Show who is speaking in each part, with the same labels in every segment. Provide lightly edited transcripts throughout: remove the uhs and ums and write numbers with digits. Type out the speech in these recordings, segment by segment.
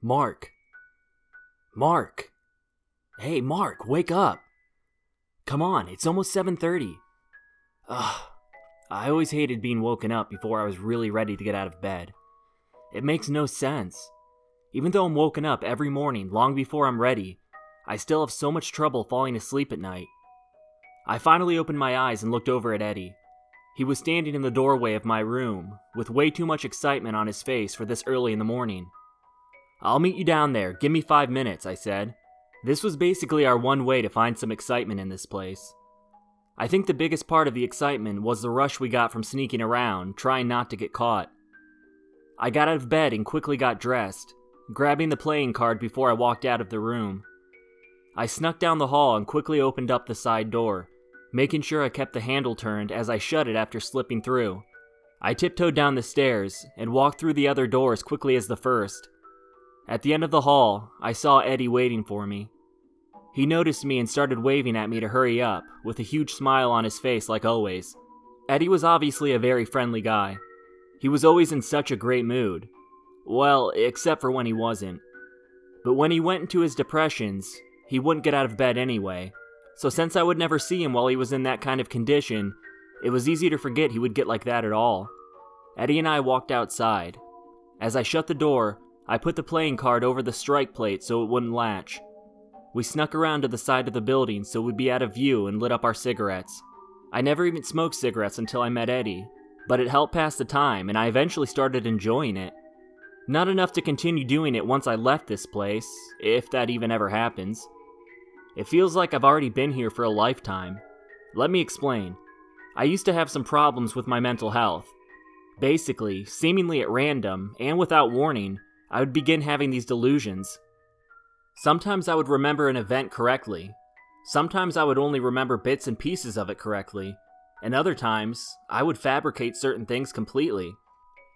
Speaker 1: Mark. Mark. Hey, Mark, wake up. Come on, it's almost 7:30. Ugh, I always hated being woken up before I was really ready to get out of bed. It makes no sense. Even though I'm woken up every morning long before I'm ready, I still have so much trouble falling asleep at night. I finally opened my eyes and looked over at Eddie. He was standing in the doorway of my room, with way too much excitement on his face for this early in the morning. "I'll meet you down there, give me 5 minutes," I said. This was basically our one way to find some excitement in this place. I think the biggest part of the excitement was the rush we got from sneaking around, trying not to get caught. I got out of bed and quickly got dressed, grabbing the playing card before I walked out of the room. I snuck down the hall and quickly opened up the side door, making sure I kept the handle turned as I shut it after slipping through. I tiptoed down the stairs and walked through the other door as quickly as the first. At the end of the hall, I saw Eddie waiting for me. He noticed me and started waving at me to hurry up, with a huge smile on his face like always. Eddie was obviously a very friendly guy. He was always in such a great mood. Well, except for when he wasn't. But when he went into his depressions, he wouldn't get out of bed anyway. So since I would never see him while he was in that kind of condition, it was easy to forget he would get like that at all. Eddie and I walked outside. As I shut the door, I put the playing card over the strike plate so it wouldn't latch. We snuck around to the side of the building so we'd be out of view and lit up our cigarettes. I never even smoked cigarettes until I met Eddie, but it helped pass the time and I eventually started enjoying it. Not enough to continue doing it once I left this place, if that even ever happens. It feels like I've already been here for a lifetime. Let me explain. I used to have some problems with my mental health. Basically, seemingly at random, and without warning, I would begin having these delusions. Sometimes I would remember an event correctly. Sometimes I would only remember bits and pieces of it correctly. And other times, I would fabricate certain things completely.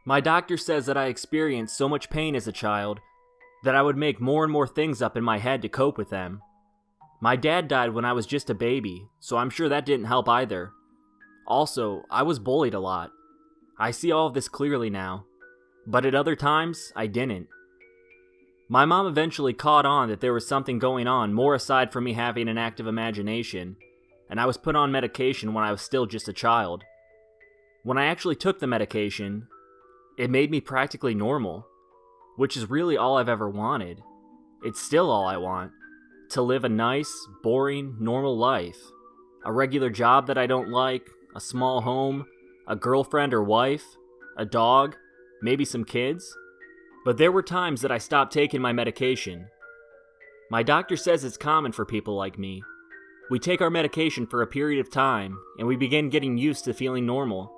Speaker 1: My doctor says that I experienced so much pain as a child that I would make more and more things up in my head to cope with them. My dad died when I was just a baby, so I'm sure that didn't help either. Also, I was bullied a lot. I see all of this clearly now, but at other times, I didn't. My mom eventually caught on that there was something going on more aside from me having an active imagination, and I was put on medication when I was still just a child. When I actually took the medication, it made me practically normal, which is really all I've ever wanted. It's still all I want. To live a nice, boring, normal life. A regular job that I don't like, a small home, a girlfriend or wife, a dog, maybe some kids. But there were times that I stopped taking my medication. My doctor says it's common for people like me. We take our medication for a period of time, and we begin getting used to feeling normal.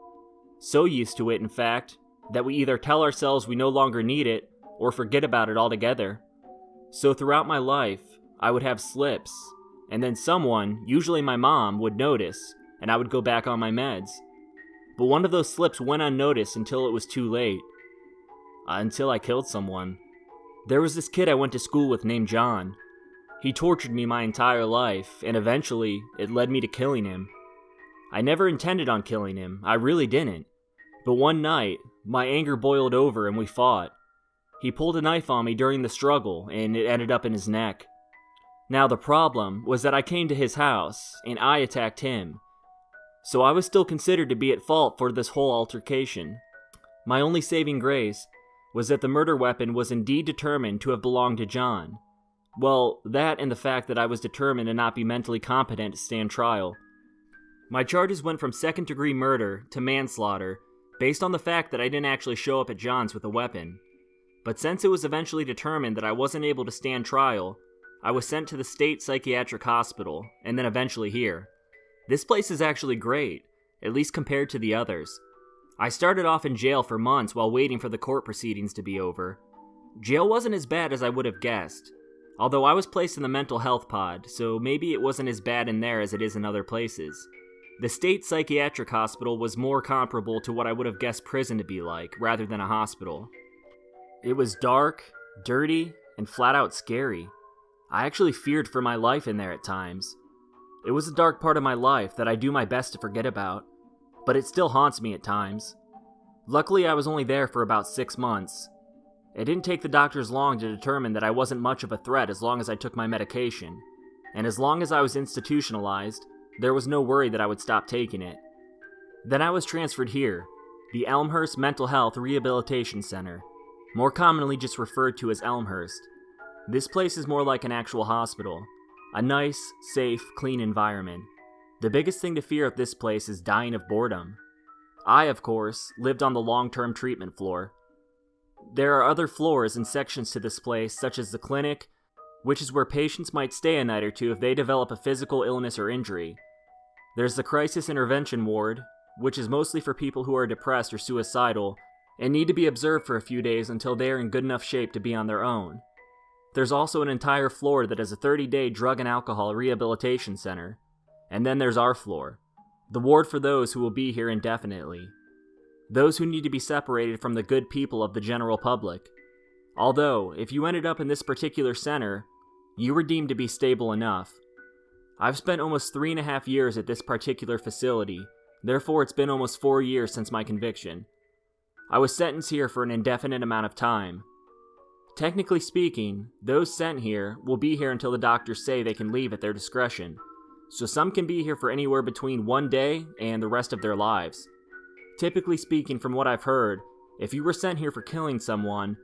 Speaker 1: So used to it, in fact, that we either tell ourselves we no longer need it, or forget about it altogether. So throughout my life, I would have slips, and then someone, usually my mom, would notice, and I would go back on my meds. But one of those slips went unnoticed until it was too late. Until I killed someone. There was this kid I went to school with named John. He tortured me my entire life, and eventually, it led me to killing him. I never intended on killing him, I really didn't. But one night, my anger boiled over and we fought. He pulled a knife on me during the struggle, and it ended up in his neck. Now the problem was that I came to his house, and I attacked him. So I was still considered to be at fault for this whole altercation. My only saving grace was that the murder weapon was indeed determined to have belonged to John. Well, that and the fact that I was determined to not be mentally competent to stand trial. My charges went from second-degree murder to manslaughter, based on the fact that I didn't actually show up at John's with a weapon. But since it was eventually determined that I wasn't able to stand trial, I was sent to the state psychiatric hospital, and then eventually here. This place is actually great, at least compared to the others. I started off in jail for months while waiting for the court proceedings to be over. Jail wasn't as bad as I would have guessed, although I was placed in the mental health pod, so maybe it wasn't as bad in there as it is in other places. The state psychiatric hospital was more comparable to what I would have guessed prison to be like, rather than a hospital. It was dark, dirty, and flat out scary. I actually feared for my life in there at times. It was a dark part of my life that I do my best to forget about, but it still haunts me at times. Luckily, I was only there for about 6 months. It didn't take the doctors long to determine that I wasn't much of a threat as long as I took my medication, and as long as I was institutionalized, there was no worry that I would stop taking it. Then I was transferred here, the Elmhurst Mental Health Rehabilitation Center, more commonly just referred to as Elmhurst. This place is more like an actual hospital, a nice, safe, clean environment. The biggest thing to fear at this place is dying of boredom. I, of course, lived on the long-term treatment floor. There are other floors and sections to this place, such as the clinic, which is where patients might stay a night or two if they develop a physical illness or injury. There's the crisis intervention ward, which is mostly for people who are depressed or suicidal and need to be observed for a few days until they are in good enough shape to be on their own. There's also an entire floor that is a 30-day drug and alcohol rehabilitation center. And then there's our floor, the ward for those who will be here indefinitely. Those who need to be separated from the good people of the general public. Although, if you ended up in this particular center, you were deemed to be stable enough. I've spent almost 3.5 years at this particular facility, therefore it's been almost 4 years since my conviction. I was sentenced here for an indefinite amount of time. Technically speaking, those sent here will be here until the doctors say they can leave at their discretion, so some can be here for anywhere between 1 day and the rest of their lives. Typically speaking, from what I've heard, if you were sent here for killing someone,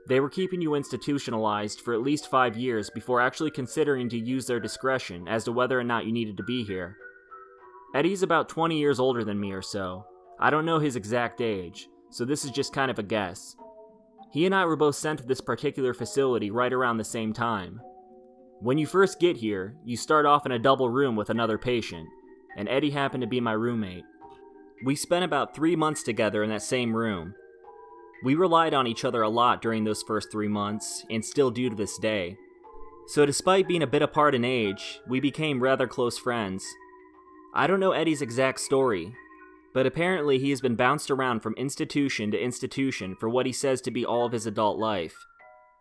Speaker 1: they were keeping you institutionalized for at least 5 years before actually considering to use their discretion as to whether or not you needed to be here. Eddie's about 20 years older than me or so. I don't know his exact age, so this is just kind of a guess. He and I were both sent to this particular facility right around the same time. When you first get here, you start off in a double room with another patient, and Eddie happened to be my roommate. We spent about 3 months together in that same room. We relied on each other a lot during those first 3 months, and still do to this day. So despite being a bit apart in age, we became rather close friends. I don't know Eddie's exact story, but apparently he has been bounced around from institution to institution for what he says to be all of his adult life.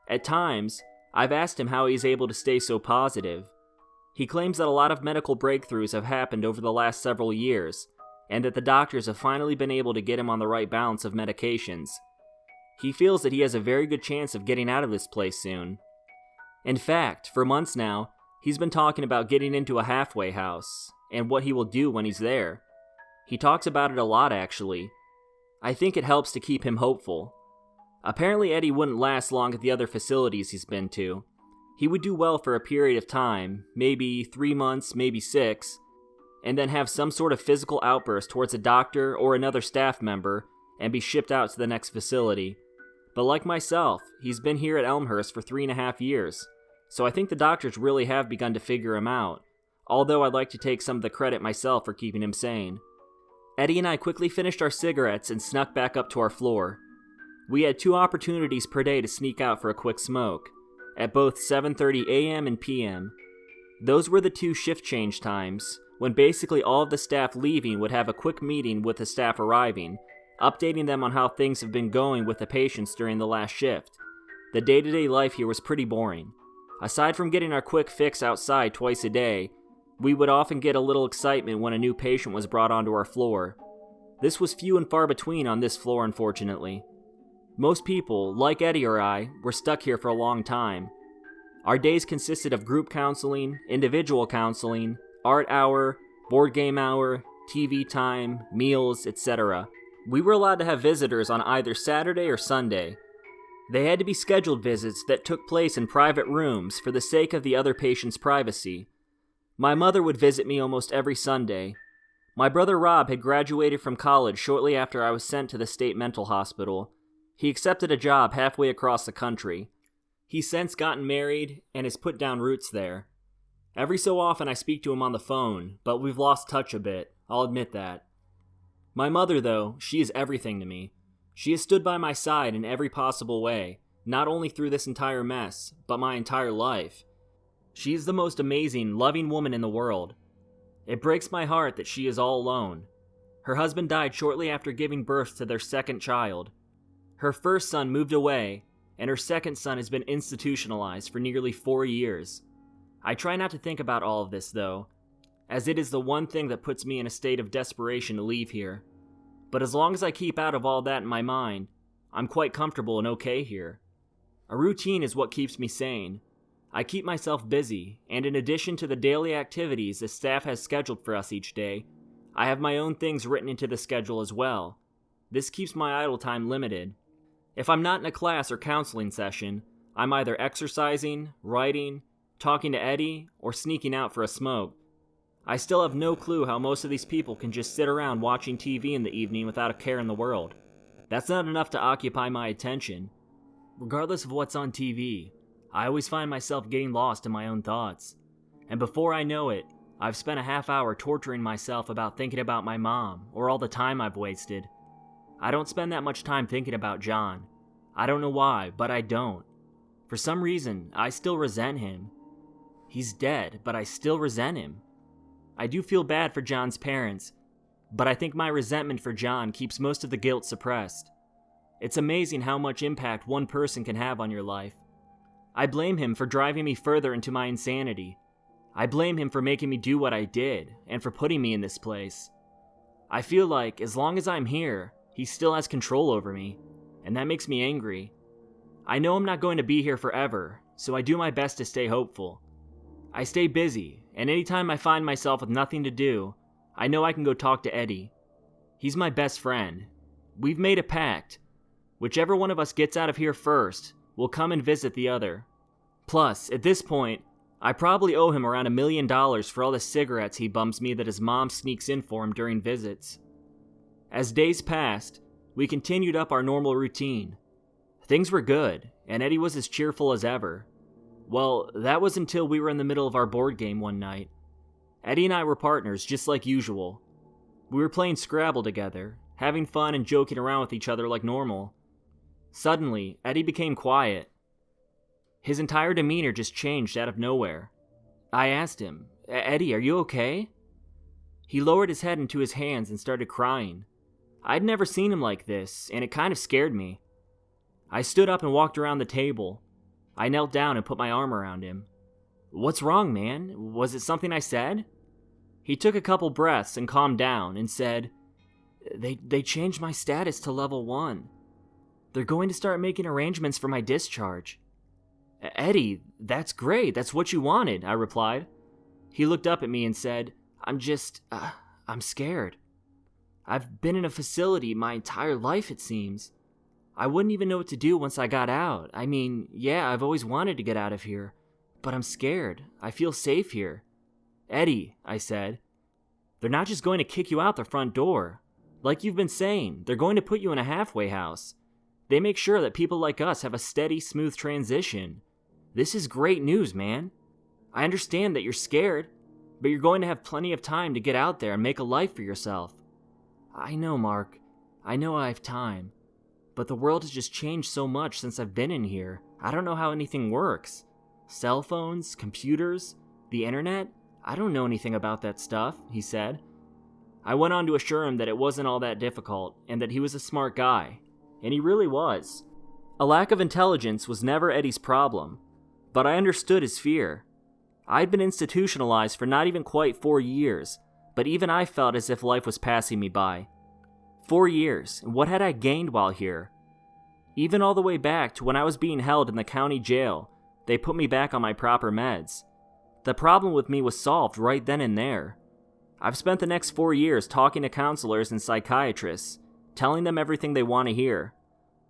Speaker 1: At times, I've asked him how he is able to stay so positive. He claims that a lot of medical breakthroughs have happened over the last several years, and that the doctors have finally been able to get him on the right balance of medications. He feels that he has a very good chance of getting out of this place soon. In fact, for months now, he's been talking about getting into a halfway house, and what he will do when he's there. He talks about it a lot, actually. I think it helps to keep him hopeful. Apparently Eddie wouldn't last long at the other facilities he's been to. He would do well for a period of time, maybe 3 months, maybe 6, and then have some sort of physical outburst towards a doctor or another staff member and be shipped out to the next facility. But like myself, he's been here at Elmhurst for 3.5 years, so I think the doctors really have begun to figure him out, although I'd like to take some of the credit myself for keeping him sane. Eddie and I quickly finished our cigarettes and snuck back up to our floor. We had 2 opportunities per day to sneak out for a quick smoke, at both 7:30 a.m. and p.m. Those were the 2 shift change times, when basically all of the staff leaving would have a quick meeting with the staff arriving, updating them on how things have been going with the patients during the last shift. The day-to-day life here was pretty boring. Aside from getting our quick fix outside twice a day, we would often get a little excitement when a new patient was brought onto our floor. This was few and far between on this floor, unfortunately. Most people, like Eddie or I, were stuck here for a long time. Our days consisted of group counseling, individual counseling, art hour, board game hour, TV time, meals, etc. We were allowed to have visitors on either Saturday or Sunday. They had to be scheduled visits that took place in private rooms for the sake of the other patient's privacy. My mother would visit me almost every Sunday. My brother Rob had graduated from college shortly after I was sent to the state mental hospital. He accepted a job halfway across the country. He's since gotten married and has put down roots there. Every so often I speak to him on the phone, but we've lost touch a bit, I'll admit that. My mother, though, she is everything to me. She has stood by my side in every possible way, not only through this entire mess, but my entire life. She is the most amazing, loving woman in the world. It breaks my heart that she is all alone. Her husband died shortly after giving birth to their second child. Her first son moved away, and her second son has been institutionalized for nearly 4 years. I try not to think about all of this, though, as it is the one thing that puts me in a state of desperation to leave here. But as long as I keep out of all that in my mind, I'm quite comfortable and okay here. A routine is what keeps me sane. I keep myself busy, and in addition to the daily activities the staff has scheduled for us each day, I have my own things written into the schedule as well. This keeps my idle time limited. If I'm not in a class or counseling session, I'm either exercising, writing, talking to Eddie, or sneaking out for a smoke. I still have no clue how most of these people can just sit around watching TV in the evening without a care in the world. That's not enough to occupy my attention. Regardless of what's on TV, I always find myself getting lost in my own thoughts. And before I know it, I've spent a half hour torturing myself about thinking about my mom or all the time I've wasted. I don't spend that much time thinking about John. I don't know why, but I don't. For some reason, I still resent him. He's dead, but I still resent him. I do feel bad for John's parents, but I think my resentment for John keeps most of the guilt suppressed. It's amazing how much impact one person can have on your life. I blame him for driving me further into my insanity. I blame him for making me do what I did, and for putting me in this place. I feel like, as long as I'm here, he still has control over me, and that makes me angry. I know I'm not going to be here forever, so I do my best to stay hopeful. I stay busy, and anytime I find myself with nothing to do, I know I can go talk to Eddie. He's my best friend. We've made a pact. Whichever one of us gets out of here first will come and visit the other. Plus, at this point, I probably owe him around $1 million for all the cigarettes he bums me that his mom sneaks in for him during visits. As days passed, we continued up our normal routine. Things were good, and Eddie was as cheerful as ever. Well, that was until we were in the middle of our board game one night. Eddie and I were partners, just like usual. We were playing Scrabble together, having fun and joking around with each other like normal. Suddenly, Eddie became quiet. His entire demeanor just changed out of nowhere. I asked him, "Eddie, are you okay?" He lowered his head into his hands and started crying. I'd never seen him like this, and it kind of scared me. I stood up and walked around the table. I knelt down and put my arm around him. "What's wrong, man? Was it something I said?" He took a couple breaths and calmed down and said, They changed my status to level 1. They're going to start making arrangements for my discharge." "Eddie, that's great. That's what you wanted," I replied. He looked up at me and said, I'm scared. I've been in a facility my entire life, it seems. I wouldn't even know what to do once I got out. I mean, yeah, I've always wanted to get out of here, but I'm scared. I feel safe here." "Eddie," I said, "they're not just going to kick you out the front door. Like you've been saying, they're going to put you in a halfway house. They make sure that people like us have a steady, smooth transition. This is great news, man. I understand that you're scared, but you're going to have plenty of time to get out there and make a life for yourself." "I know, Mark. I know I have time. But the world has just changed so much since I've been in here. I don't know how anything works. Cell phones, computers, the internet? I don't know anything about that stuff," he said. I went on to assure him that it wasn't all that difficult, and that he was a smart guy. And he really was. A lack of intelligence was never Eddie's problem, but I understood his fear. I'd been institutionalized for not even quite 4 years, but even I felt as if life was passing me by. 4 years, and what had I gained while here? Even all the way back to when I was being held in the county jail, they put me back on my proper meds. The problem with me was solved right then and there. I've spent the next 4 years talking to counselors and psychiatrists, telling them everything they want to hear.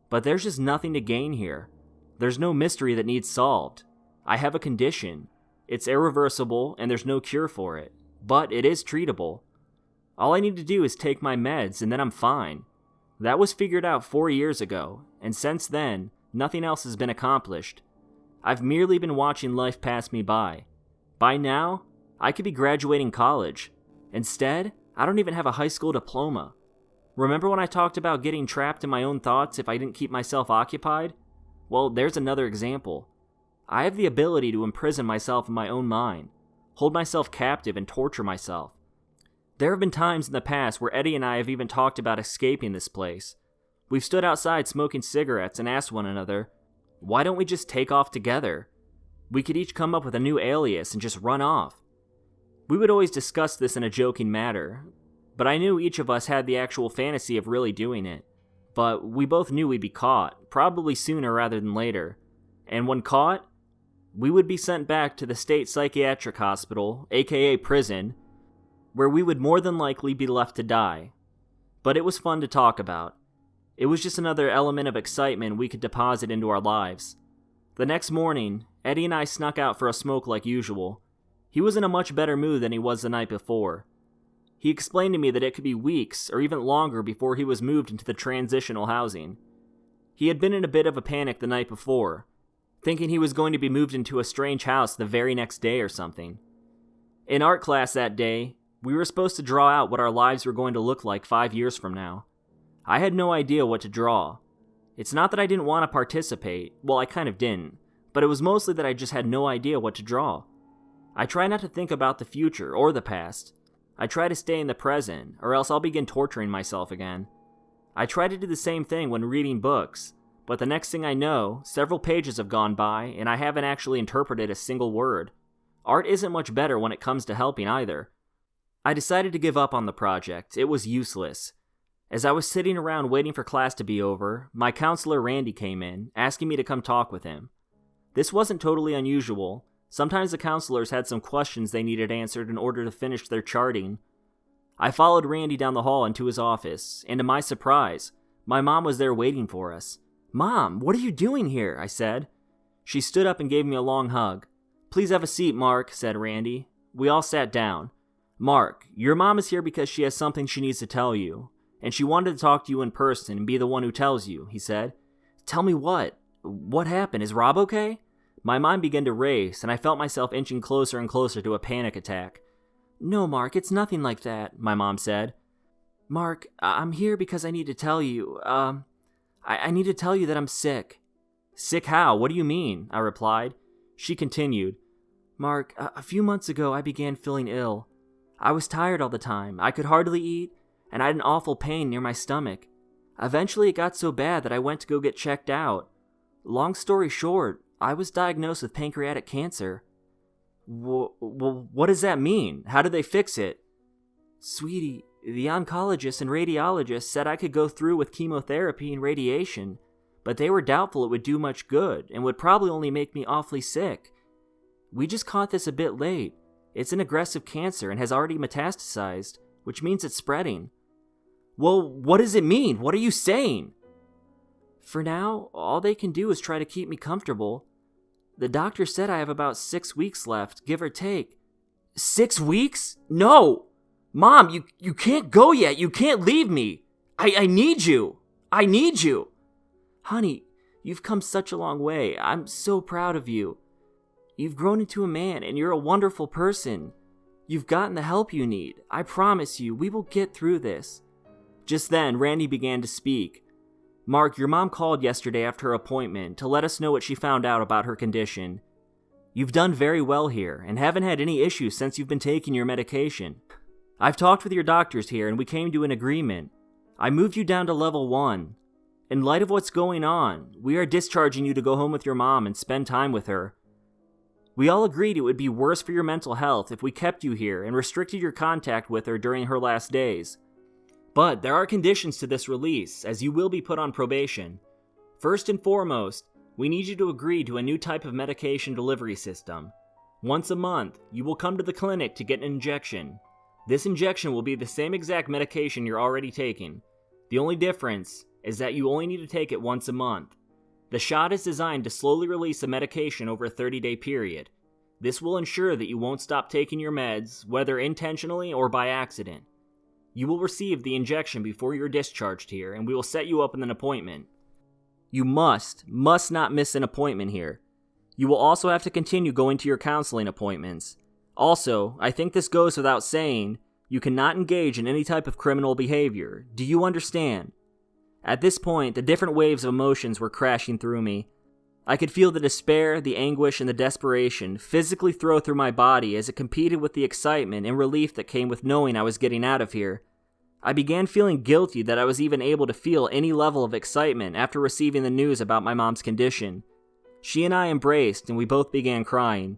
Speaker 1: But there's just nothing to gain here. There's no mystery that needs solved. I have a condition. It's irreversible, and there's no cure for it. But it is treatable. All I need to do is take my meds, and then I'm fine. That was figured out 4 years ago, and since then, nothing else has been accomplished. I've merely been watching life pass me by. By now, I could be graduating college. Instead, I don't even have a high school diploma. Remember when I talked about getting trapped in my own thoughts if I didn't keep myself occupied? Well, there's another example. I have the ability to imprison myself in my own mind, hold myself captive and torture myself. There have been times in the past where Eddie and I have even talked about escaping this place. We've stood outside smoking cigarettes and asked one another, why don't we just take off together? We could each come up with a new alias and just run off. We would always discuss this in a joking manner, but I knew each of us had the actual fantasy of really doing it. But we both knew we'd be caught, probably sooner rather than later. and when caught, we would be sent back to the state psychiatric hospital, aka prison, where we would more than likely be left to die. But it was fun to talk about. It was just another element of excitement we could deposit into our lives. The next morning, Eddie and I snuck out for a smoke like usual. He was in a much better mood than he was the night before. He explained to me that it could be weeks or even longer before he was moved into the transitional housing. He had been in a bit of a panic the night before, thinking he was going to be moved into a strange house the very next day or something. In art class that day, we were supposed to draw out what our lives were going to look like 5 years from now. I had no idea what to draw. It's not that I didn't want to participate, well, I kind of didn't, but it was mostly that I just had no idea what to draw. I try not to think about the future or the past. I try to stay in the present, or else I'll begin torturing myself again. I try to do the same thing when reading books, but the next thing I know, several pages have gone by, and I haven't actually interpreted a single word. Art isn't much better when it comes to helping either. I decided to give up on the project. It was useless. As I was sitting around waiting for class to be over, my counselor Randy came in, asking me to come talk with him. This wasn't totally unusual. Sometimes the counselors had some questions they needed answered in order to finish their charting. I followed Randy down the hall into his office, and to my surprise, my mom was there waiting for us. "Mom, what are you doing here?" I said. She stood up and gave me a long hug. "Please have a seat, Mark," said Randy. We all sat down. "Mark, your mom is here because she has something she needs to tell you, and she wanted to talk to you in person and be the one who tells you," he said. "Tell me what? What happened? Is Rob okay?" My mind began to race, and I felt myself inching closer and closer to a panic attack. "No, Mark, it's nothing like that," my mom said. "Mark, I'm here because I need to tell you, I need to tell you that I'm sick." "Sick how? What do you mean?" I replied. She continued, "Mark, a few months ago I began feeling ill. I was tired all the time, I could hardly eat, and I had an awful pain near my stomach. Eventually it got so bad that I went to go get checked out. Long story short, I was diagnosed with pancreatic cancer." What does that mean? How did they fix it?" "Sweetie, the oncologist and radiologist said I could go through with chemotherapy and radiation, but they were doubtful it would do much good and would probably only make me awfully sick. We just caught this a bit late. It's an aggressive cancer and has already metastasized, which means it's spreading." "Well, what does it mean? What are you saying?" "For now, all they can do is try to keep me comfortable. The doctor said I have about 6 weeks left, give or take." 6 weeks? No! Mom, you can't go yet. You can't leave me. I need you. I need you. Honey, you've come such a long way. I'm so proud of you. You've grown into a man, and you're a wonderful person. You've gotten the help you need. I promise you, we will get through this." Just then, Randy began to speak. "Mark, your mom called yesterday after her appointment to let us know what she found out about her condition. You've done very well here, and haven't had any issues since you've been taking your medication. I've talked with your doctors here, and we came to an agreement. I moved you down to level 1. In light of what's going on, we are discharging you to go home with your mom and spend time with her. We all agreed it would be worse for your mental health if we kept you here and restricted your contact with her during her last days. But there are conditions to this release, as you will be put on probation. First and foremost, we need you to agree to a new type of medication delivery system. Once a month, you will come to the clinic to get an injection. This injection will be the same exact medication you're already taking. The only difference is that you only need to take it once a month. The shot is designed to slowly release the medication over a 30-day period. This will ensure that you won't stop taking your meds, whether intentionally or by accident. You will receive the injection before you're discharged here, and we will set you up with an appointment. You must not miss an appointment here. You will also have to continue going to your counseling appointments. Also, I think this goes without saying, you cannot engage in any type of criminal behavior. Do you understand? At this point, the different waves of emotions were crashing through me. I could feel the despair, the anguish, and the desperation physically throw through my body as it competed with the excitement and relief that came with knowing I was getting out of here. I began feeling guilty that I was even able to feel any level of excitement after receiving the news about my mom's condition. She and I embraced, and we both began crying.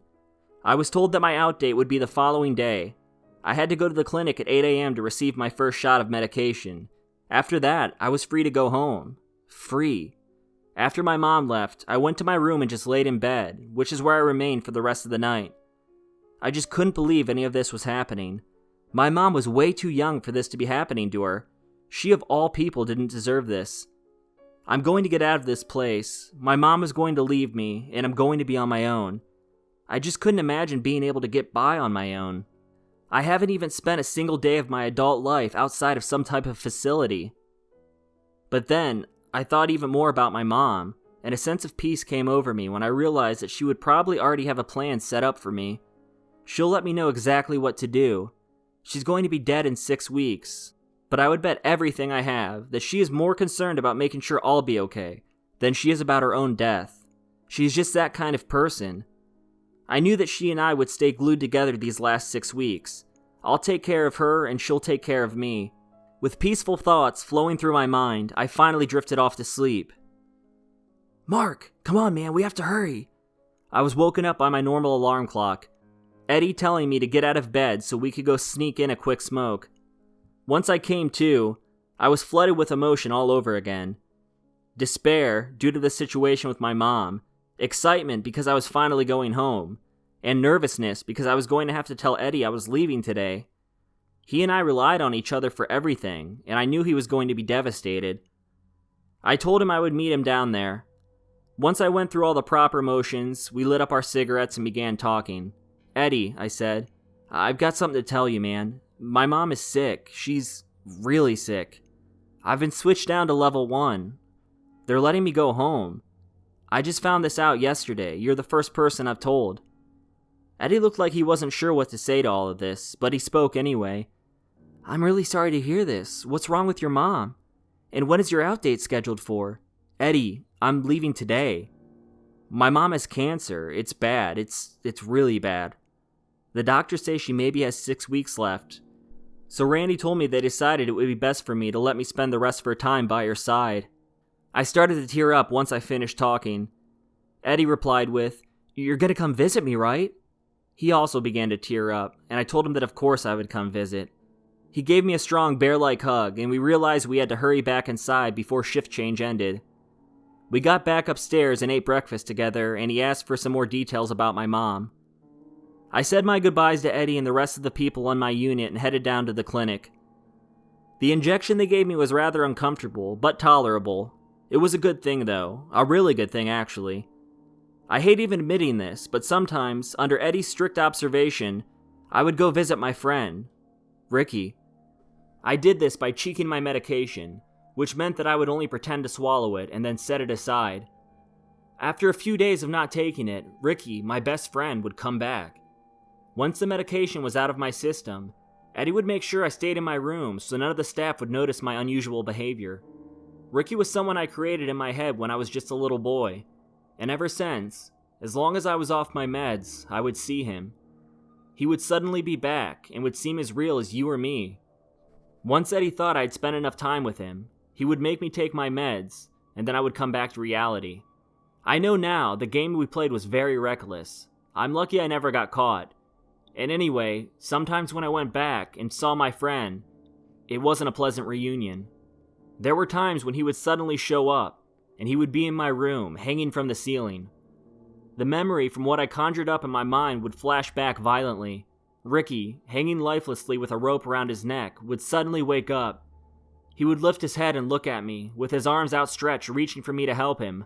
Speaker 1: I was told that my out date would be the following day. I had to go to the clinic at 8 a.m. to receive my first shot of medication. After that, I was free to go home. Free. After my mom left, I went to my room and just laid in bed, which is where I remained for the rest of the night. I just couldn't believe any of this was happening. My mom was way too young for this to be happening to her. She of all people didn't deserve this. I'm going to get out of this place. My mom is going to leave me, and I'm going to be on my own. I just couldn't imagine being able to get by on my own. I haven't even spent a single day of my adult life outside of some type of facility. But then, I thought even more about my mom, and a sense of peace came over me when I realized that she would probably already have a plan set up for me. She'll let me know exactly what to do. She's going to be dead in 6 weeks, but I would bet everything I have that she is more concerned about making sure I'll be okay than she is about her own death. She's just that kind of person. I knew that she and I would stay glued together these last 6 weeks. I'll take care of her and she'll take care of me. With peaceful thoughts flowing through my mind, I finally drifted off to sleep. Mark, come on man, we have to hurry. I was woken up by my normal alarm clock. Eddie telling me to get out of bed so we could go sneak in a quick smoke. Once I came to, I was flooded with emotion all over again. Despair due to the situation with my mom, excitement because I was finally going home, and nervousness because I was going to have to tell Eddie I was leaving today. He and I relied on each other for everything, and I knew he was going to be devastated. I told him I would meet him down there. Once I went through all the proper motions, we lit up our cigarettes and began talking. Eddie, I said, I've got something to tell you, man. My mom is sick. She's really sick. I've been switched down to level 1. They're letting me go home. I just found this out yesterday. You're the first person I've told. Eddie looked like he wasn't sure what to say to all of this, but he spoke anyway. I'm really sorry to hear this. What's wrong with your mom? And when is your out date scheduled for? Eddie, I'm leaving today. My mom has cancer. It's bad. It's really bad. The doctors say she maybe has 6 weeks left. So Randy told me they decided it would be best for me to let me spend the rest of her time by her side. I started to tear up once I finished talking. Eddie replied with, You're gonna come visit me, right? He also began to tear up, and I told him that of course I would come visit. He gave me a strong bear-like hug, and we realized we had to hurry back inside before shift change ended. We got back upstairs and ate breakfast together, and he asked for some more details about my mom. I said my goodbyes to Eddie and the rest of the people on my unit and headed down to the clinic. The injection they gave me was rather uncomfortable, but tolerable. It was a good thing though, a really good thing actually. I hate even admitting this, but sometimes, under Eddie's strict observation, I would go visit my friend, Ricky. I did this by cheeking my medication, which meant that I would only pretend to swallow it and then set it aside. After a few days of not taking it, Ricky, my best friend, would come back. Once the medication was out of my system, Eddie would make sure I stayed in my room so none of the staff would notice my unusual behavior. Ricky was someone I created in my head when I was just a little boy, and ever since, as long as I was off my meds, I would see him. He would suddenly be back and would seem as real as you or me. Once Eddie thought I'd spent enough time with him, he would make me take my meds, and then I would come back to reality. I know now the game we played was very reckless. I'm lucky I never got caught. And anyway, sometimes when I went back and saw my friend, it wasn't a pleasant reunion. There were times when he would suddenly show up, and he would be in my room, hanging from the ceiling. The memory from what I conjured up in my mind would flash back violently. Ricky, hanging lifelessly with a rope around his neck, would suddenly wake up. He would lift his head and look at me, with his arms outstretched, reaching for me to help him.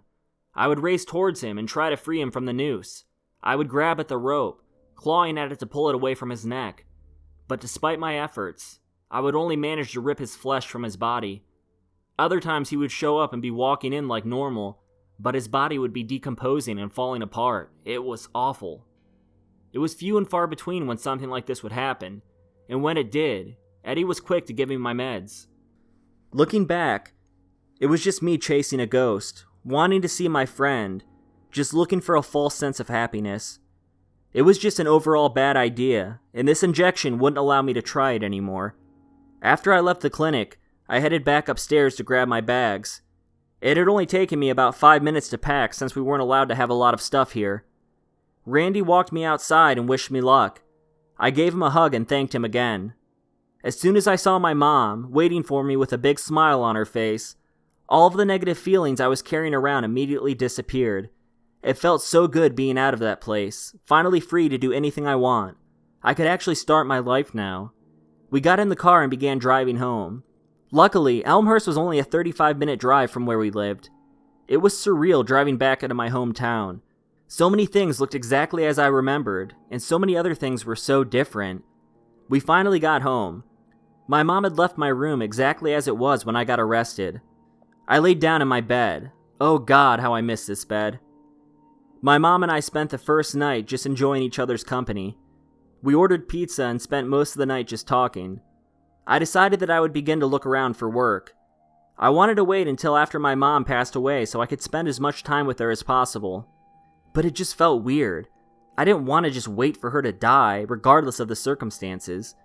Speaker 1: I would race towards him and try to free him from the noose. I would grab at the rope, clawing at it to pull it away from his neck. But despite my efforts, I would only manage to rip his flesh from his body. Other times he would show up and be walking in like normal, but his body would be decomposing and falling apart. It was awful. It was few and far between when something like this would happen, and when it did, Eddie was quick to give me my meds. Looking back, it was just me chasing a ghost, wanting to see my friend, just looking for a false sense of happiness. It was just an overall bad idea, and this injection wouldn't allow me to try it anymore. After I left the clinic, I headed back upstairs to grab my bags. It had only taken me about 5 minutes to pack since we weren't allowed to have a lot of stuff here. Randy walked me outside and wished me luck. I gave him a hug and thanked him again. As soon as I saw my mom, waiting for me with a big smile on her face, All of the negative feelings I was carrying around immediately disappeared. It felt so good being out of that place, finally free to do anything I want. I could actually start my life now. We got in the car and began driving home. Luckily, Elmhurst was only a 35-minute drive from where we lived. It was surreal driving back into my hometown. So many things looked exactly as I remembered, and so many other things were so different. We finally got home. My mom had left my room exactly as it was when I got arrested. I laid down in my bed. Oh God, how I miss this bed. My mom and I spent the first night just enjoying each other's company. We ordered pizza and spent most of the night just talking. I decided that I would begin to look around for work. I wanted to wait until after my mom passed away so I could spend as much time with her as possible. But it just felt weird. I didn't want to just wait for her to die, regardless of the circumstances.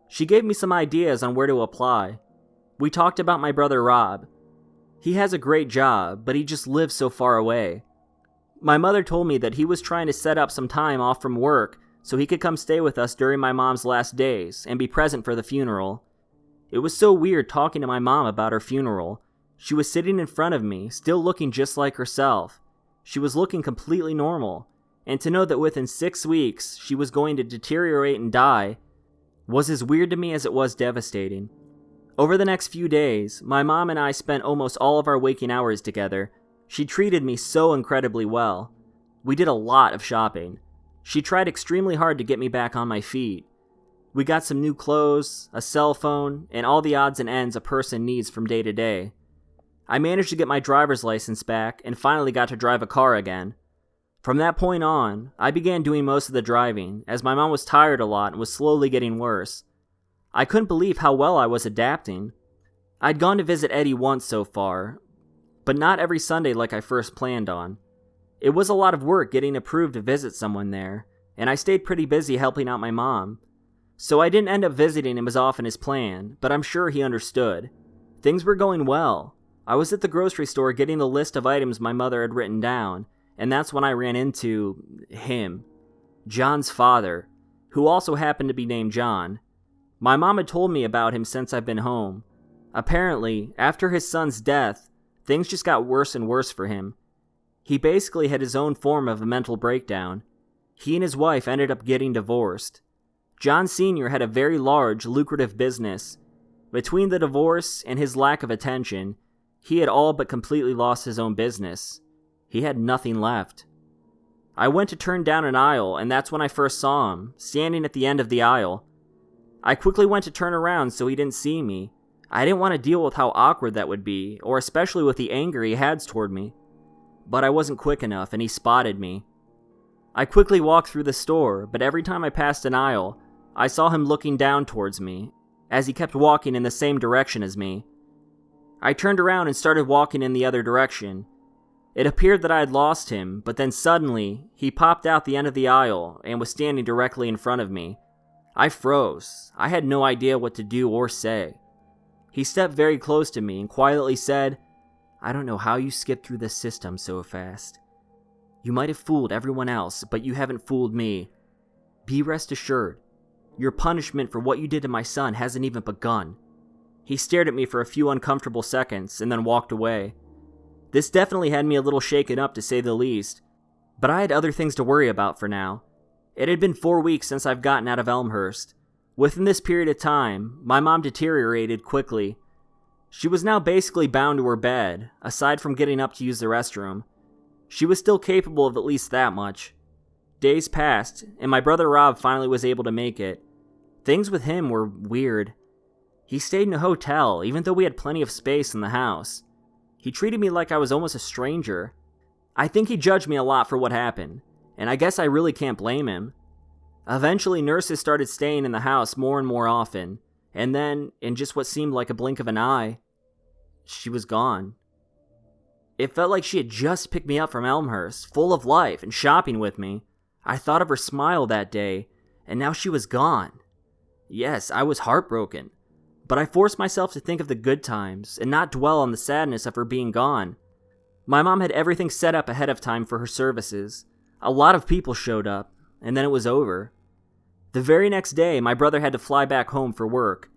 Speaker 1: She gave me some ideas on where to apply. We talked about my brother Rob. He has a great job, but he just lives so far away. My mother told me that he was trying to set up some time off from work so he could come stay with us during my mom's last days and be present for the funeral. It was so weird talking to my mom about her funeral. She was sitting in front of me, still looking just like herself. She was looking completely normal, and to know that within 6 weeks she was going to deteriorate and die was as weird to me as it was devastating. Over the next few days, my mom and I spent almost all of our waking hours together. She treated me so incredibly well. We did a lot of shopping. She tried extremely hard to get me back on my feet. We got some new clothes, a cell phone, and all the odds and ends a person needs from day to day. I managed to get my driver's license back and finally got to drive a car again. From that point on, I began doing most of the driving, as my mom was tired a lot and was slowly getting worse. I couldn't believe how well I was adapting. I'd gone to visit Eddie once so far, but not every Sunday like I first planned on. It was a lot of work getting approved to visit someone there, and I stayed pretty busy helping out my mom. So I didn't end up visiting him as often as planned, but I'm sure he understood. Things were going well. I was at the grocery store getting the list of items my mother had written down, and that's when I ran into him, John's father, who also happened to be named John. My mom had told me about him since I've been home. Apparently, after his son's death, things just got worse and worse for him. He basically had his own form of a mental breakdown. He and his wife ended up getting divorced. John Sr. had a very large, lucrative business. Between the divorce and his lack of attention, he had all but completely lost his own business. He had nothing left. I went to turn down an aisle, and that's when I first saw him, standing at the end of the aisle. I quickly went to turn around so he didn't see me. I didn't want to deal with how awkward that would be, or especially with the anger he had toward me. But I wasn't quick enough, and he spotted me. I quickly walked through the store, but every time I passed an aisle, I saw him looking down towards me, as he kept walking in the same direction as me. I turned around and started walking in the other direction. It appeared that I had lost him, but then suddenly, he popped out the end of the aisle and was standing directly in front of me. I froze. I had no idea what to do or say. He stepped very close to me and quietly said, "I don't know how you skipped through the system so fast. You might have fooled everyone else, but you haven't fooled me. Be rest assured, your punishment for what you did to my son hasn't even begun." He stared at me for a few uncomfortable seconds and then walked away. This definitely had me a little shaken up, to say the least, but I had other things to worry about for now. It had been 4 weeks since I've gotten out of Elmhurst. Within this period of time, my mom deteriorated quickly. She was now basically bound to her bed, aside from getting up to use the restroom. She was still capable of at least that much. Days passed, and my brother Rob finally was able to make it. Things with him were weird. He stayed in a hotel, even though we had plenty of space in the house. He treated me like I was almost a stranger. I think he judged me a lot for what happened, and I guess I really can't blame him. Eventually, nurses started staying in the house more and more often, and then, in just what seemed like a blink of an eye, she was gone. It felt like she had just picked me up from Elmhurst, full of life and shopping with me. I thought of her smile that day, and now she was gone. Yes, I was heartbroken, but I forced myself to think of the good times and not dwell on the sadness of her being gone. My mom had everything set up ahead of time for her services. A lot of people showed up, and then it was over. The very next day, my brother had to fly back home for work.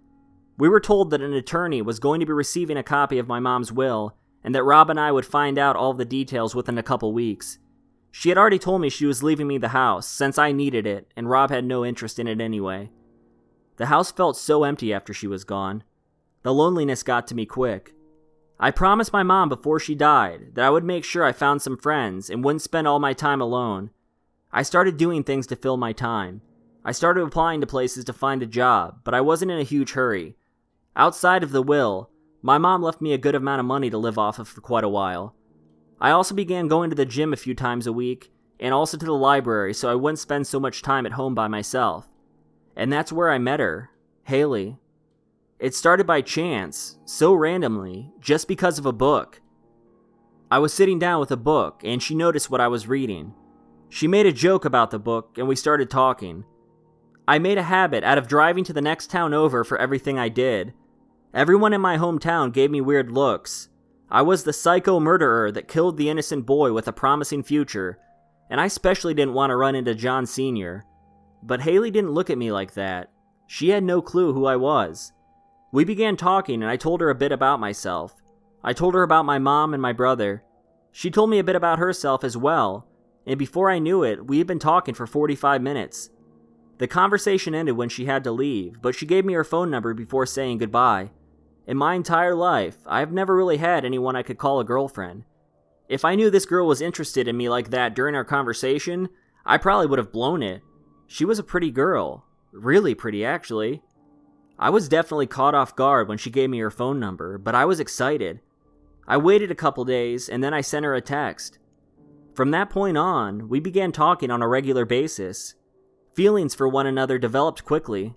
Speaker 1: We were told that an attorney was going to be receiving a copy of my mom's will, and that Rob and I would find out all the details within a couple weeks. She had already told me she was leaving me the house, since I needed it, and Rob had no interest in it anyway. The house felt so empty after she was gone. The loneliness got to me quick. I promised my mom before she died that I would make sure I found some friends and wouldn't spend all my time alone. I started doing things to fill my time. I started applying to places to find a job, but I wasn't in a huge hurry. Outside of the will, my mom left me a good amount of money to live off of for quite a while. I also began going to the gym a few times a week, and also to the library so I wouldn't spend so much time at home by myself. And that's where I met her, Haley. It started by chance, so randomly, just because of a book. I was sitting down with a book, and she noticed what I was reading. She made a joke about the book, and we started talking. I made a habit out of driving to the next town over for everything I did. Everyone in my hometown gave me weird looks. I was the psycho murderer that killed the innocent boy with a promising future, and I especially didn't want to run into John Sr. But Haley didn't look at me like that. She had no clue who I was. We began talking, and I told her a bit about myself. I told her about my mom and my brother. She told me a bit about herself as well, and before I knew it, we had been talking for 45 minutes. The conversation ended when she had to leave, but she gave me her phone number before saying goodbye. In my entire life, I have never really had anyone I could call a girlfriend. If I knew this girl was interested in me like that during our conversation, I probably would have blown it. She was a pretty girl. Really pretty, actually. I was definitely caught off guard when she gave me her phone number, but I was excited. I waited a couple days, and then I sent her a text. From that point on, we began talking on a regular basis. Feelings for one another developed quickly.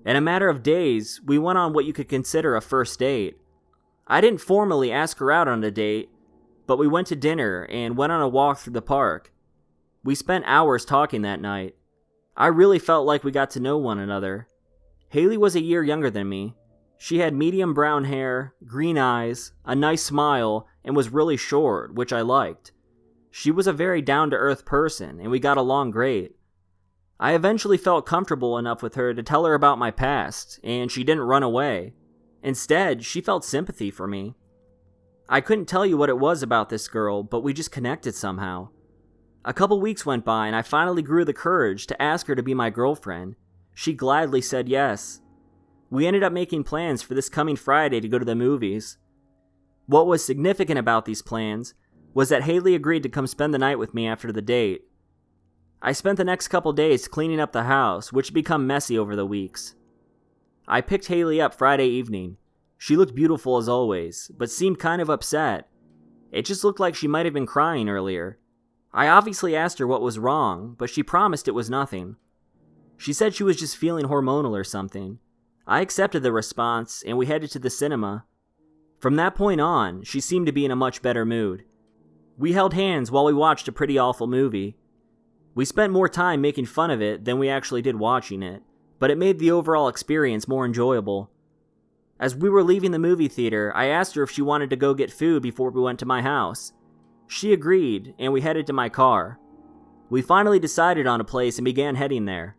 Speaker 1: In a matter of days, we went on what you could consider a first date. I didn't formally ask her out on a date, but we went to dinner and went on a walk through the park. We spent hours talking that night. I really felt like we got to know one another. Haley was a year younger than me. She had medium brown hair, green eyes, a nice smile, and was really short, which I liked. She was a very down-to-earth person, and we got along great. I eventually felt comfortable enough with her to tell her about my past, and she didn't run away. Instead, she felt sympathy for me. I couldn't tell you what it was about this girl, but we just connected somehow. A couple weeks went by, and I finally grew the courage to ask her to be my girlfriend. She gladly said yes. We ended up making plans for this coming Friday to go to the movies. What was significant about these plans was that Haley agreed to come spend the night with me after the date. I spent the next couple days cleaning up the house, which had become messy over the weeks. I picked Haley up Friday evening. She looked beautiful as always, but seemed kind of upset. It just looked like she might have been crying earlier. I obviously asked her what was wrong, but she promised it was nothing. She said she was just feeling hormonal or something. I accepted the response, and we headed to the cinema. From that point on, she seemed to be in a much better mood. We held hands while we watched a pretty awful movie. We spent more time making fun of it than we actually did watching it, but it made the overall experience more enjoyable. As we were leaving the movie theater, I asked her if she wanted to go get food before we went to my house. She agreed, and we headed to my car. We finally decided on a place and began heading there.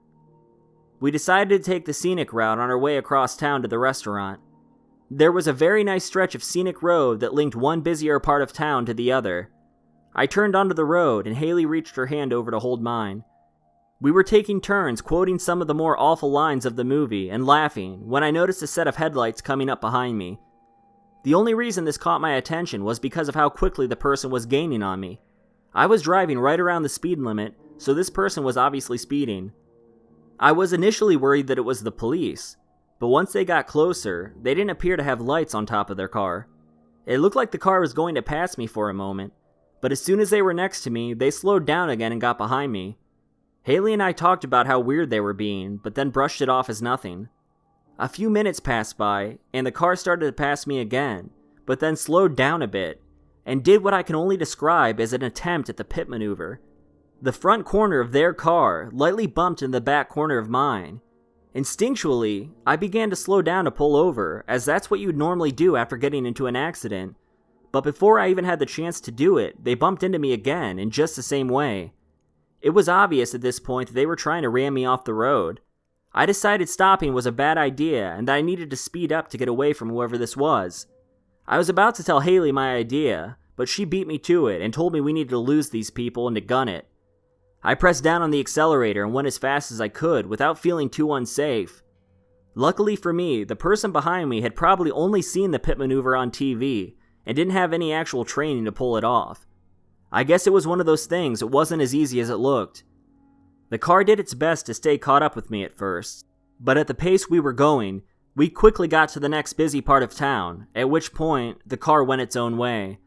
Speaker 1: We decided to take the scenic route on our way across town to the restaurant. There was a very nice stretch of scenic road that linked one busier part of town to the other. I turned onto the road, and Haley reached her hand over to hold mine. We were taking turns quoting some of the more awful lines of the movie and laughing when I noticed a set of headlights coming up behind me. The only reason this caught my attention was because of how quickly the person was gaining on me. I was driving right around the speed limit, so this person was obviously speeding. I was initially worried that it was the police, but once they got closer, they didn't appear to have lights on top of their car. It looked like the car was going to pass me for a moment, but as soon as they were next to me, they slowed down again and got behind me. Haley and I talked about how weird they were being, but then brushed it off as nothing. A few minutes passed by, and the car started to pass me again, but then slowed down a bit, and did what I can only describe as an attempt at the pit maneuver. The front corner of their car lightly bumped into the back corner of mine. Instinctually, I began to slow down to pull over, as that's what you'd normally do after getting into an accident. But before I even had the chance to do it, they bumped into me again in just the same way. It was obvious at this point that they were trying to ram me off the road. I decided stopping was a bad idea and that I needed to speed up to get away from whoever this was. I was about to tell Haley my idea, but she beat me to it and told me we needed to lose these people and to gun it. I pressed down on the accelerator and went as fast as I could without feeling too unsafe. Luckily for me, the person behind me had probably only seen the pit maneuver on TV and didn't have any actual training to pull it off. I guess it was one of those things, it wasn't as easy as it looked. The car did its best to stay caught up with me at first, but at the pace we were going, we quickly got to the next busy part of town, at which point the car went its own way.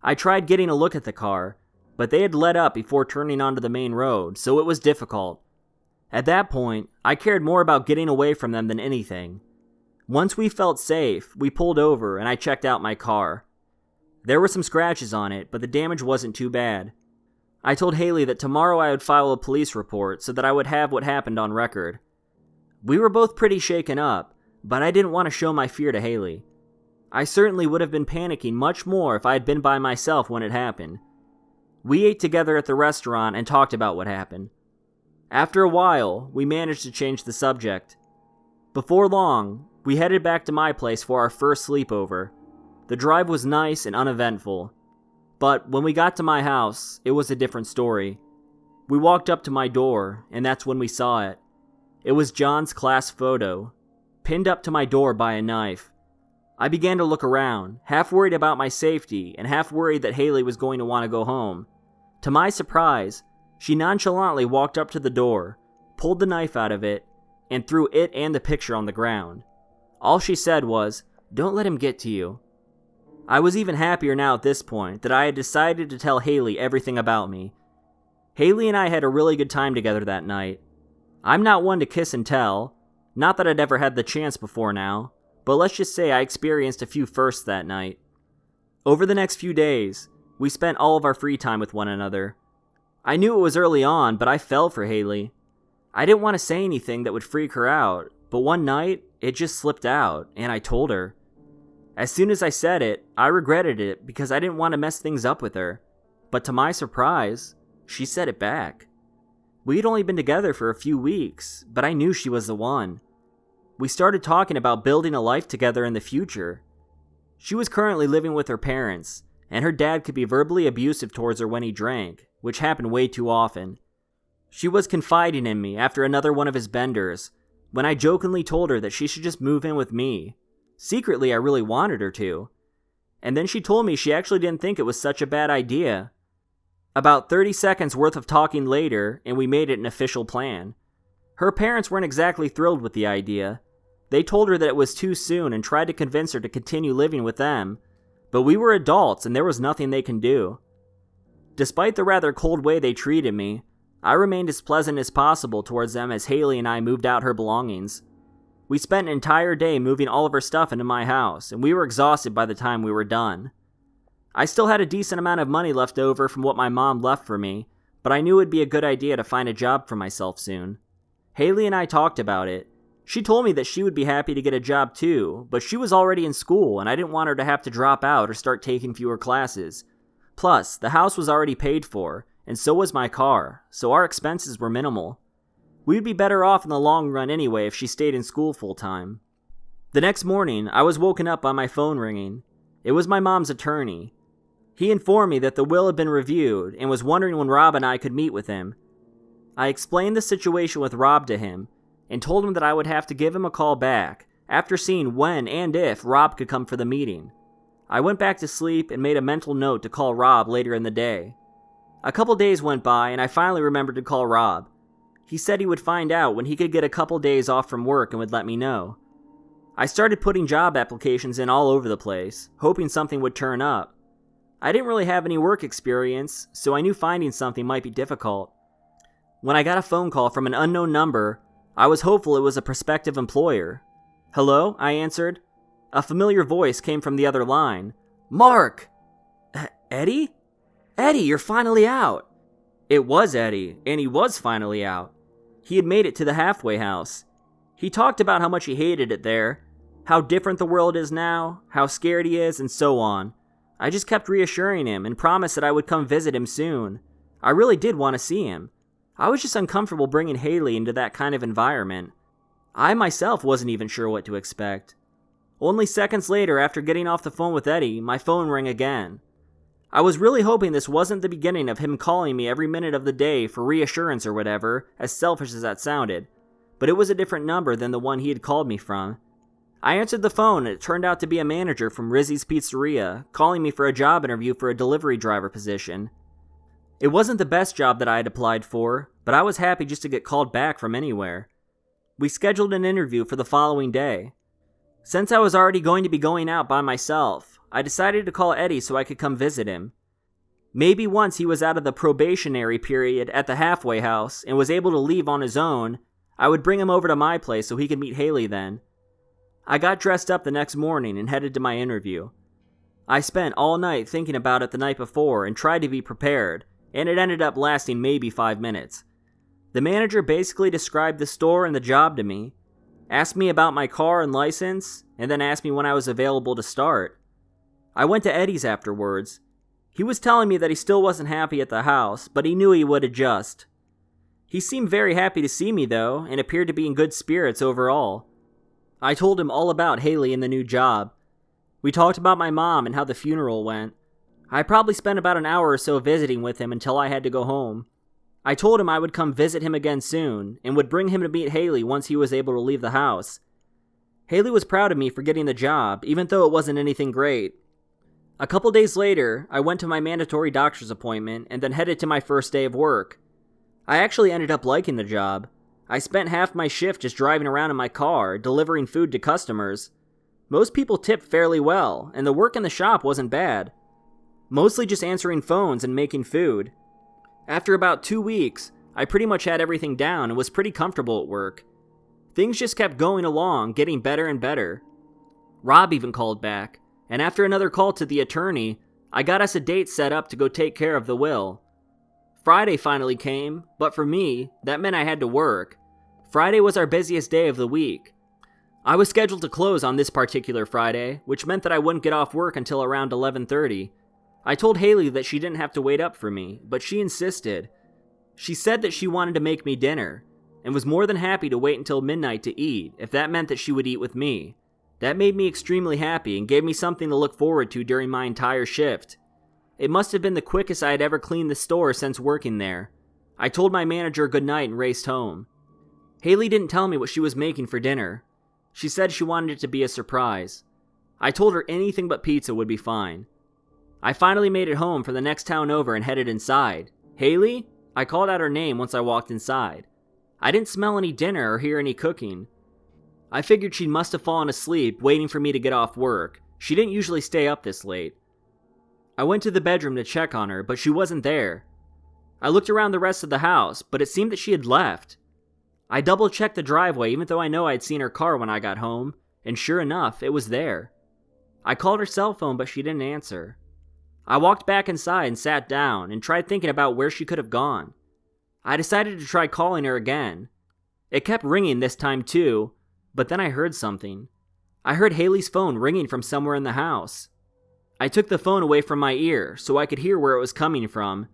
Speaker 1: I tried getting a look at the car, but they had let up before turning onto the main road, so it was difficult. At that point, I cared more about getting away from them than anything. Once we felt safe, we pulled over and I checked out my car. There were some scratches on it, but the damage wasn't too bad. I told Haley that tomorrow I would file a police report so that I would have what happened on record. We were both pretty shaken up, but I didn't want to show my fear to Haley. I certainly would have been panicking much more if I had been by myself when it happened. We ate together at the restaurant and talked about what happened. After a while, we managed to change the subject. Before long, we headed back to my place for our first sleepover. The drive was nice and uneventful. But when we got to my house, it was a different story. We walked up to my door, and that's when we saw it. It was John's class photo, pinned up to my door by a knife. I began to look around, half worried about my safety and half worried that Haley was going to want to go home. To my surprise, she nonchalantly walked up to the door, pulled the knife out of it, and threw it and the picture on the ground. All she said was, "Don't let him get to you." I was even happier now at this point that I had decided to tell Haley everything about me. Haley and I had a really good time together that night. I'm not one to kiss and tell, not that I'd ever had the chance before now, but let's just say I experienced a few firsts that night. Over the next few days, we spent all of our free time with one another. I knew it was early on, but I fell for Haley. I didn't want to say anything that would freak her out, but one night, it just slipped out, and I told her. As soon as I said it, I regretted it because I didn't want to mess things up with her. But to my surprise, she said it back. We had only been together for a few weeks, but I knew she was the one. We started talking about building a life together in the future. She was currently living with her parents, and her dad could be verbally abusive towards her when he drank, which happened way too often. She was confiding in me after another one of his benders, when I jokingly told her that she should just move in with me. Secretly, I really wanted her to. And then she told me she actually didn't think it was such a bad idea. About 30 seconds worth of talking later, and we made it an official plan. Her parents weren't exactly thrilled with the idea. They told her that it was too soon and tried to convince her to continue living with them, but we were adults and there was nothing they can do. Despite the rather cold way they treated me, I remained as pleasant as possible towards them as Haley and I moved out her belongings. We spent an entire day moving all of her stuff into my house, and we were exhausted by the time we were done. I still had a decent amount of money left over from what my mom left for me, but I knew it would be a good idea to find a job for myself soon. Haley and I talked about it. She told me that she would be happy to get a job too, but she was already in school and I didn't want her to have to drop out or start taking fewer classes. Plus, the house was already paid for, and so was my car, so our expenses were minimal. We'd be better off in the long run anyway if she stayed in school full time. The next morning, I was woken up by my phone ringing. It was my mom's attorney. He informed me that the will had been reviewed and was wondering when Rob and I could meet with him. I explained the situation with Rob to him and told him that I would have to give him a call back after seeing when and if Rob could come for the meeting. I went back to sleep and made a mental note to call Rob later in the day. A couple days went by and I finally remembered to call Rob. He said he would find out when he could get a couple days off from work and would let me know. I started putting job applications in all over the place, hoping something would turn up. I didn't really have any work experience, so I knew finding something might be difficult. When I got a phone call from an unknown number, I was hopeful it was a prospective employer. "Hello?" I answered. A familiar voice came from the other line. "Mark!" "Eddie? Eddie, you're finally out!" It was Eddie, and he was finally out. He had made it to the halfway house. He talked about how much he hated it there, how different the world is now, how scared he is, and so on. I just kept reassuring him and promised that I would come visit him soon. I really did want to see him. I was just uncomfortable bringing Haley into that kind of environment. I myself wasn't even sure what to expect. Only seconds later, after getting off the phone with Eddie, my phone rang again. I was really hoping this wasn't the beginning of him calling me every minute of the day for reassurance or whatever, as selfish as that sounded, but it was a different number than the one he had called me from. I answered the phone and it turned out to be a manager from Rizzy's Pizzeria, calling me for a job interview for a delivery driver position. It wasn't the best job that I had applied for, but I was happy just to get called back from anywhere. We scheduled an interview for the following day. Since I was already going to be going out by myself, I decided to call Eddie so I could come visit him. Maybe once he was out of the probationary period at the halfway house and was able to leave on his own, I would bring him over to my place so he could meet Haley then. I got dressed up the next morning and headed to my interview. I spent all night thinking about it the night before and tried to be prepared, and it ended up lasting maybe 5 minutes. The manager basically described the store and the job to me, asked me about my car and license, and then asked me when I was available to start. I went to Eddie's afterwards. He was telling me that he still wasn't happy at the house, but he knew he would adjust. He seemed very happy to see me though, and appeared to be in good spirits overall. I told him all about Haley and the new job. We talked about my mom and how the funeral went. I probably spent about an hour or so visiting with him until I had to go home. I told him I would come visit him again soon, and would bring him to meet Haley once he was able to leave the house. Haley was proud of me for getting the job, even though it wasn't anything great. A couple days later, I went to my mandatory doctor's appointment and then headed to my first day of work. I actually ended up liking the job. I spent half my shift just driving around in my car, delivering food to customers. Most people tipped fairly well, and the work in the shop wasn't bad. Mostly just answering phones and making food. After about 2 weeks, I pretty much had everything down and was pretty comfortable at work. Things just kept going along, getting better and better. Rob even called back, and after another call to the attorney, I got us a date set up to go take care of the will. Friday finally came, but for me, that meant I had to work. Friday was our busiest day of the week. I was scheduled to close on this particular Friday, which meant that I wouldn't get off work until around 11:30. I told Haley that she didn't have to wait up for me, but she insisted. She said that she wanted to make me dinner, and was more than happy to wait until midnight to eat, if that meant that she would eat with me. That made me extremely happy and gave me something to look forward to during my entire shift. It must have been the quickest I had ever cleaned the store since working there. I told my manager goodnight and raced home. Haley didn't tell me what she was making for dinner. She said she wanted it to be a surprise. I told her anything but pizza would be fine. I finally made it home from the next town over and headed inside. Haley? I called out her name once I walked inside. I didn't smell any dinner or hear any cooking. I figured she must have fallen asleep, waiting for me to get off work. She didn't usually stay up this late. I went to the bedroom to check on her, but she wasn't there. I looked around the rest of the house, but it seemed that she had left. I double-checked the driveway, even though I know I'd seen her car when I got home, and sure enough, it was there. I called her cell phone, but she didn't answer. I walked back inside and sat down, and tried thinking about where she could have gone. I decided to try calling her again. It kept ringing this time too, but then I heard something. I heard Haley's phone ringing from somewhere in the house. I took the phone away from my ear so I could hear where it was coming from.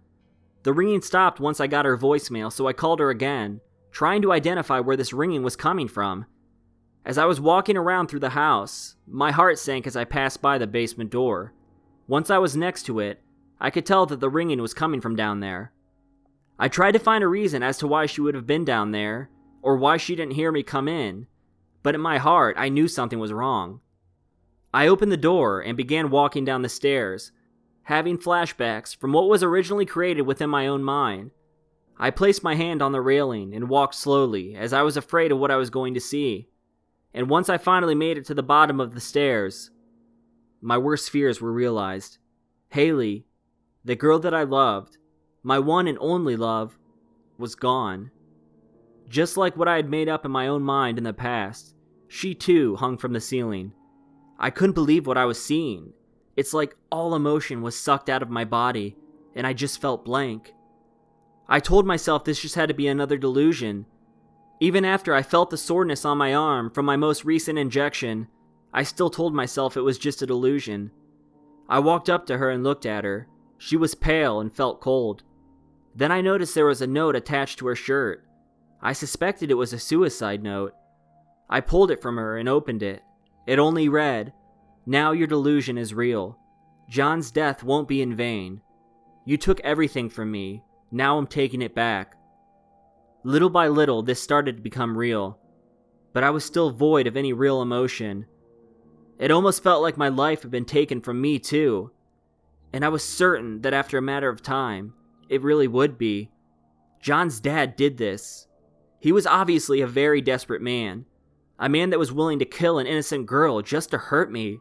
Speaker 1: The ringing stopped once I got her voicemail, so I called her again, trying to identify where this ringing was coming from. As I was walking around through the house, my heart sank as I passed by the basement door. Once I was next to it, I could tell that the ringing was coming from down there. I tried to find a reason as to why she would have been down there, or why she didn't hear me come in, but in my heart, I knew something was wrong. I opened the door and began walking down the stairs, having flashbacks from what was originally created within my own mind. I placed my hand on the railing and walked slowly, as I was afraid of what I was going to see. And once I finally made it to the bottom of the stairs, my worst fears were realized. Haley, the girl that I loved, my one and only love, was gone. Just like what I had made up in my own mind in the past, she too hung from the ceiling. I couldn't believe what I was seeing. It's like all emotion was sucked out of my body, and I just felt blank. I told myself this just had to be another delusion. Even after I felt the soreness on my arm from my most recent injection, I still told myself it was just a delusion. I walked up to her and looked at her. She was pale and felt cold. Then I noticed there was a note attached to her shirt. I suspected it was a suicide note. I pulled it from her and opened it. It only read, "Now your delusion is real. John's death won't be in vain. You took everything from me. Now I'm taking it back." Little by little, this started to become real, but I was still void of any real emotion. It almost felt like my life had been taken from me too, and I was certain that after a matter of time, it really would be. John's dad did this. He was obviously a very desperate man, a man that was willing to kill an innocent girl just to hurt me.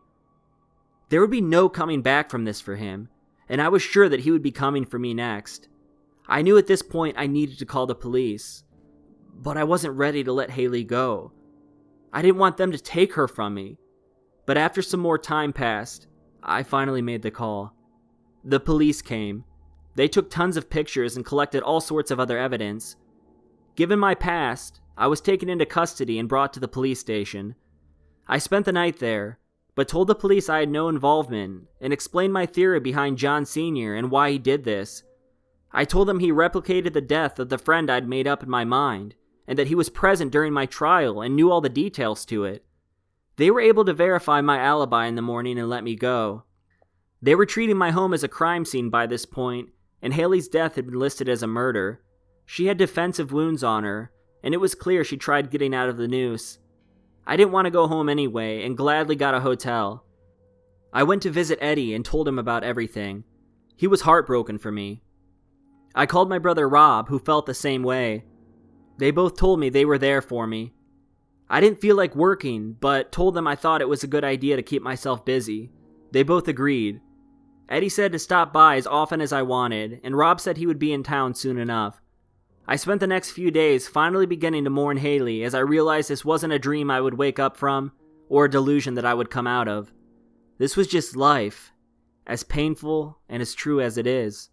Speaker 1: There would be no coming back from this for him, and I was sure that he would be coming for me next. I knew at this point I needed to call the police, but I wasn't ready to let Haley go. I didn't want them to take her from me. But after some more time passed, I finally made the call. The police came. They took tons of pictures and collected all sorts of other evidence. Given my past, I was taken into custody and brought to the police station. I spent the night there, but told the police I had no involvement and explained my theory behind John Sr. and why he did this. I told them he replicated the death of the friend I'd made up in my mind, and that he was present during my trial and knew all the details to it. They were able to verify my alibi in the morning and let me go. They were treating my home as a crime scene by this point, and Haley's death had been listed as a murder. She had defensive wounds on her, and it was clear she tried getting out of the noose. I didn't want to go home anyway, and gladly got a hotel. I went to visit Eddie and told him about everything. He was heartbroken for me. I called my brother Rob, who felt the same way. They both told me they were there for me. I didn't feel like working, but told them I thought it was a good idea to keep myself busy. They both agreed. Eddie said to stop by as often as I wanted, and Rob said he would be in town soon enough. I spent the next few days finally beginning to mourn Haley as I realized this wasn't a dream I would wake up from, or a delusion that I would come out of. This was just life, as painful and as true as it is.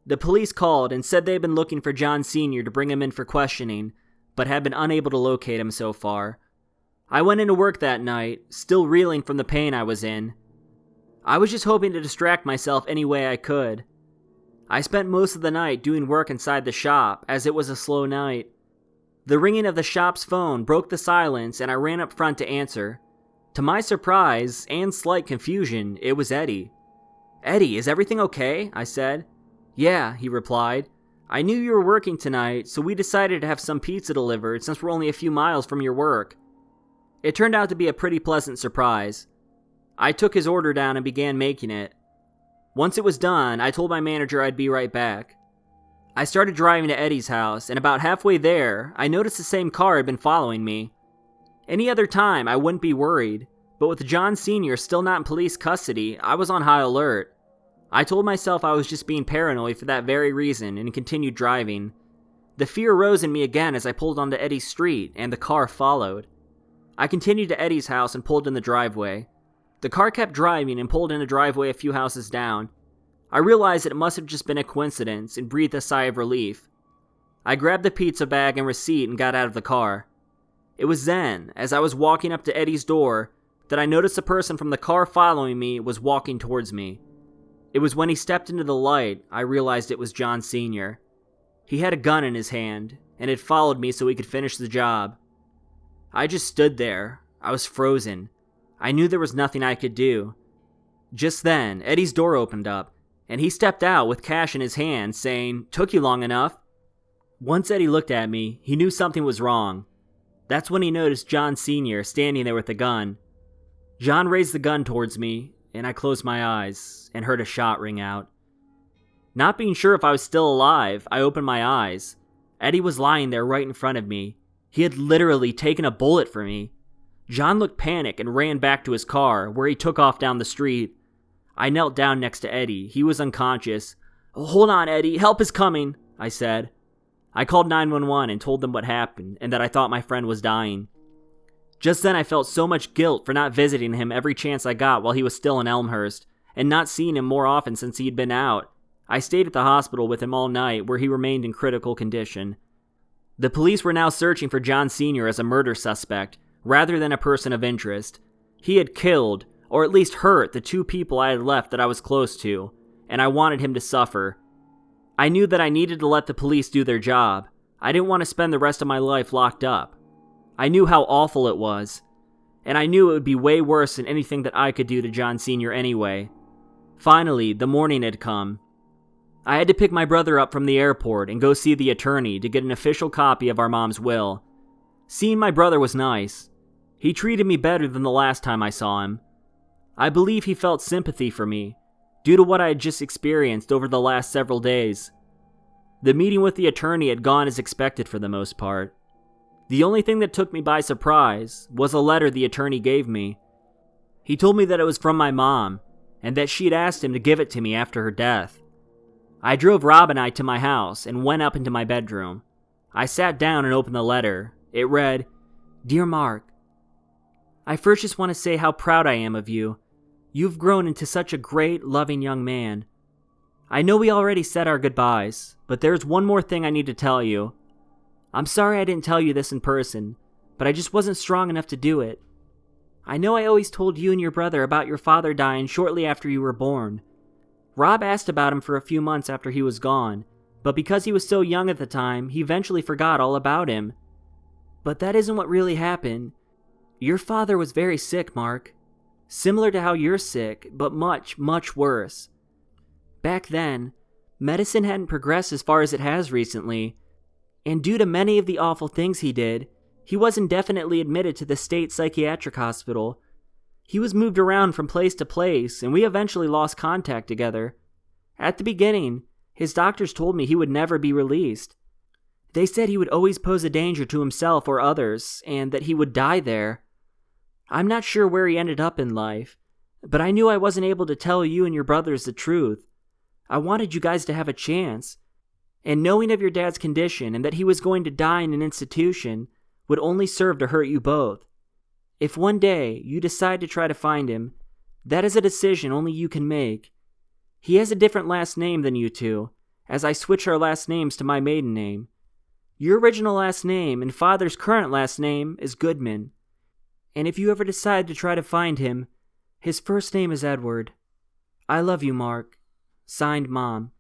Speaker 1: The police called and said they had been looking for John Sr. to bring him in for questioning, but had been unable to locate him so far. I went into work that night, still reeling from the pain I was in. I was just hoping to distract myself any way I could. I spent most of the night doing work inside the shop, as it was a slow night. The ringing of the shop's phone broke the silence, and I ran up front to answer. To my surprise, and slight confusion, it was Eddie. "Eddie, is everything okay?" I said. "Yeah," he replied. "I knew you were working tonight, so we decided to have some pizza delivered since we're only a few miles from your work." It turned out to be a pretty pleasant surprise. I took his order down and began making it. Once it was done, I told my manager I'd be right back. I started driving to Eddie's house, and about halfway there, I noticed the same car had been following me. Any other time, I wouldn't be worried, but with John Sr. still not in police custody, I was on high alert. I told myself I was just being paranoid for that very reason and continued driving. The fear rose in me again as I pulled onto Eddie's street, and the car followed. I continued to Eddie's house and pulled in the driveway. The car kept driving and pulled in a driveway a few houses down. I realized that it must have just been a coincidence and breathed a sigh of relief. I grabbed the pizza bag and receipt and got out of the car. It was then, as I was walking up to Eddie's door, that I noticed the person from the car following me was walking towards me. It was when he stepped into the light I realized it was John Sr. He had a gun in his hand, and had followed me so he could finish the job. I just stood there. I was frozen. I knew there was nothing I could do. Just then, Eddie's door opened up, and he stepped out with cash in his hand, saying, "Took you long enough." Once Eddie looked at me, he knew something was wrong. That's when he noticed John Sr. standing there with a gun. John raised the gun towards me, and I closed my eyes and heard a shot ring out. Not being sure if I was still alive, I opened my eyes. Eddie was lying there right in front of me. He had literally taken a bullet for me. John looked panicked and ran back to his car, where he took off down the street. I knelt down next to Eddie. He was unconscious. "Hold on, Eddie. Help is coming," I said. I called 911 and told them what happened and that I thought my friend was dying. Just then I felt so much guilt for not visiting him every chance I got while he was still in Elmhurst, and not seeing him more often since he had been out. I stayed at the hospital with him all night, where he remained in critical condition. The police were now searching for John Sr. as a murder suspect, rather than a person of interest. He had killed, or at least hurt, the two people I had left that I was close to, and I wanted him to suffer. I knew that I needed to let the police do their job. I didn't want to spend the rest of my life locked up. I knew how awful it was. and I knew it would be way worse than anything that I could do to John Sr. anyway. Finally, the morning had come. I had to pick my brother up from the airport and go see the attorney to get an official copy of our mom's will. Seeing my brother was nice. He treated me better than the last time I saw him. I believe he felt sympathy for me, due to what I had just experienced over the last several days. The meeting with the attorney had gone as expected for the most part. The only thing that took me by surprise was a letter the attorney gave me. He told me that it was from my mom, and that she had asked him to give it to me after her death. I drove Rob and I to my house and went up into my bedroom. I sat down and opened the letter. It read, "Dear Mark, I first just want to say how proud I am of you. You've grown into such a great, loving young man. I know we already said our goodbyes, but there's one more thing I need to tell you. I'm sorry I didn't tell you this in person, but I just wasn't strong enough to do it. I know I always told you and your brother about your father dying shortly after you were born. Rob asked about him for a few months after he was gone, but because he was so young at the time, he eventually forgot all about him. But that isn't what really happened. Your father was very sick, Mark. Similar to how you're sick, but much, much worse. Back then, medicine hadn't progressed as far as it has recently, and due to many of the awful things he did, he was indefinitely admitted to the state psychiatric hospital. He was moved around from place to place, and we eventually lost contact together. At the beginning, his doctors told me he would never be released. They said he would always pose a danger to himself or others, and that he would die there. I'm not sure where he ended up in life, but I knew I wasn't able to tell you and your brothers the truth. I wanted you guys to have a chance, and knowing of your dad's condition and that he was going to die in an institution would only serve to hurt you both. If one day you decide to try to find him, that is a decision only you can make. He has a different last name than you two, as I switched our last names to my maiden name. Your original last name and father's current last name is Goodman. And if you ever decide to try to find him, his first name is Edward. I love you, Mark. Signed, Mom."